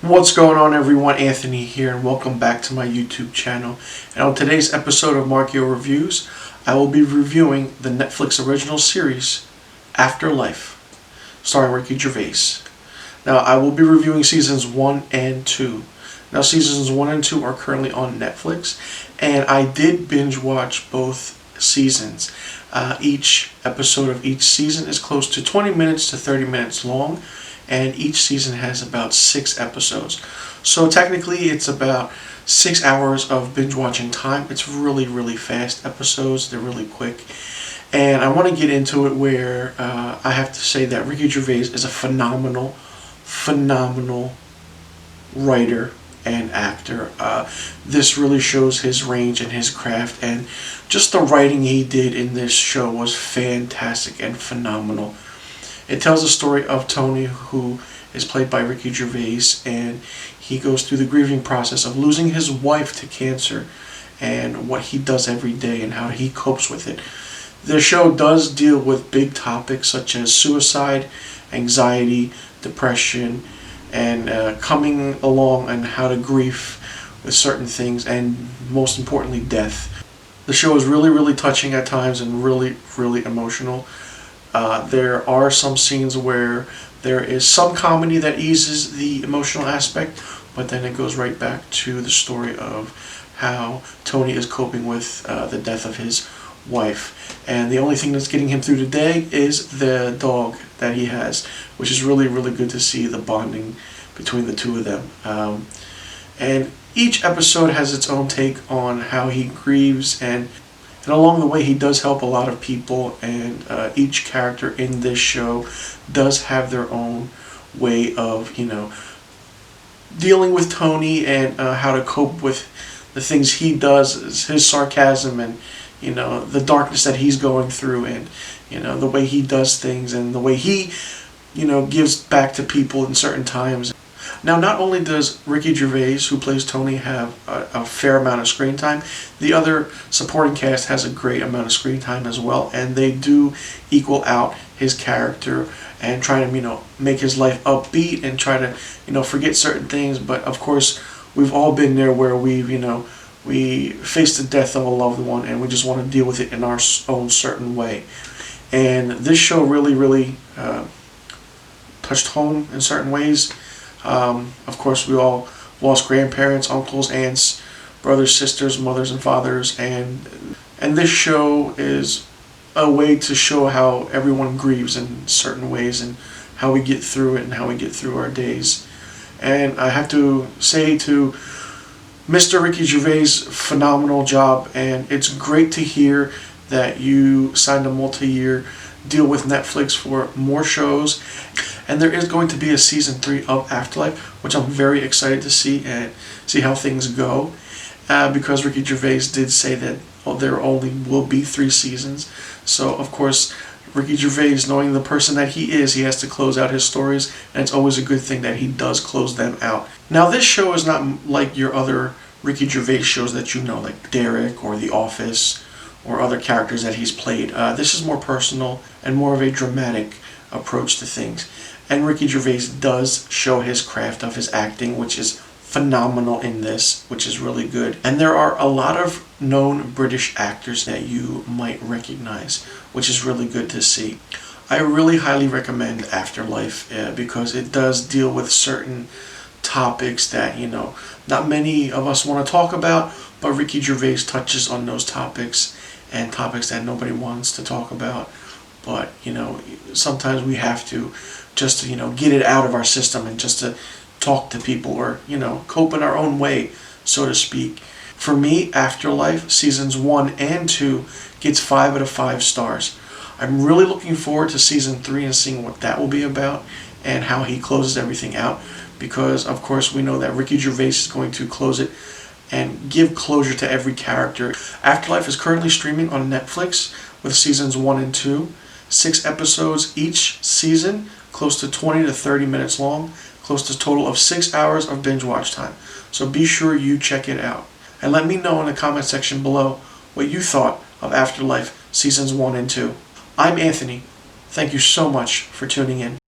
What's going on, everyone? Anthony here, and welcome back to my YouTube channel. And on today's episode of Marchio Reviews, I will be reviewing the Netflix original series Afterlife, starring Ricky Gervais. Now, I will be reviewing seasons 1 and 2. Now, seasons 1 and 2 are currently on Netflix, and I did binge watch both seasons. Each episode of each season is close to 20 minutes to 30 minutes long, and each season has about 6 episodes. So technically it's about 6 hours of binge watching time. It's really fast episodes. They're really quick. And I want to get into it where I have to say that Ricky Gervais is a phenomenal writer and actor. This really shows his range and his craft, and just the writing he did in this show was fantastic and phenomenal. It tells the story of Tony, who is played by Ricky Gervais, and he goes through the grieving process of losing his wife to cancer and what he does every day and how he copes with it. The show does deal with big topics such as suicide, anxiety, depression, and coming along and how to grieve with certain things, and most importantly, death. The show is really touching at times and really emotional. There are some scenes where there is some comedy that eases the emotional aspect, but then it goes right back to the story of how Tony is coping with the death of his wife. And the only thing that's getting him through the day is the dog that he has, which is really good to see the bonding between the two of them. And each episode has its own take on how he grieves, and along the way he does help a lot of people, and each character in this show does have their own way of, dealing with Tony and how to cope with the things he does, his sarcasm, and the darkness that he's going through, and the way he does things, and the way he gives back to people in certain times. Now, not only does Ricky Gervais, who plays Tony, have a fair amount of screen time, the other supporting cast has a great amount of screen time as well, and they do equal out his character and try to, make his life upbeat and try to, forget certain things. But of course, we've all been there where we face the death of a loved one and we just want to deal with it in our own certain way. And this show really touched home in certain ways. Of course, we all lost grandparents, uncles, aunts, brothers, sisters, mothers, and fathers, and this show is a way to show how everyone grieves in certain ways and how we get through it and how we get through our days. And I have to say to Mr. Ricky Gervais, phenomenal job, and it's great to hear that you signed a multi-year deal with Netflix for more shows. And there is going to be a season 3 of Afterlife, which I'm very excited to see and see how things go. Because Ricky Gervais did say that there only will be 3 seasons. So, of course, Ricky Gervais, knowing the person that he is, he has to close out his stories, and it's always a good thing that he does close them out. Now, this show is not like your other Ricky Gervais shows that like Derek or The Office or other characters that he's played. This is more personal and more of a dramatic approach to things. And Ricky Gervais does show his craft of his acting, which is phenomenal in this, which is really good. And there are a lot of known British actors that you might recognize, which is really good to see. I really highly recommend Afterlife because it does deal with certain topics that, not many of us want to talk about, but Ricky Gervais touches on those topics, and topics that nobody wants to talk about. But, sometimes we have to just to, get it out of our system and just to talk to people or, cope in our own way, so to speak. For me, Afterlife, seasons 1 and 2 gets 5 out of 5 stars. I'm really looking forward to season 3 and seeing what that will be about and how he closes everything out. Because, of course, we know that Ricky Gervais is going to close it and give closure to every character. Afterlife is currently streaming on Netflix with seasons 1 and 2. 6 episodes each season, close to 20 to 30 minutes long, close to a total of 6 hours of binge watch time. So be sure you check it out. And let me know in the comment section below what you thought of Afterlife seasons 1 and 2. I'm Anthony. Thank you so much for tuning in.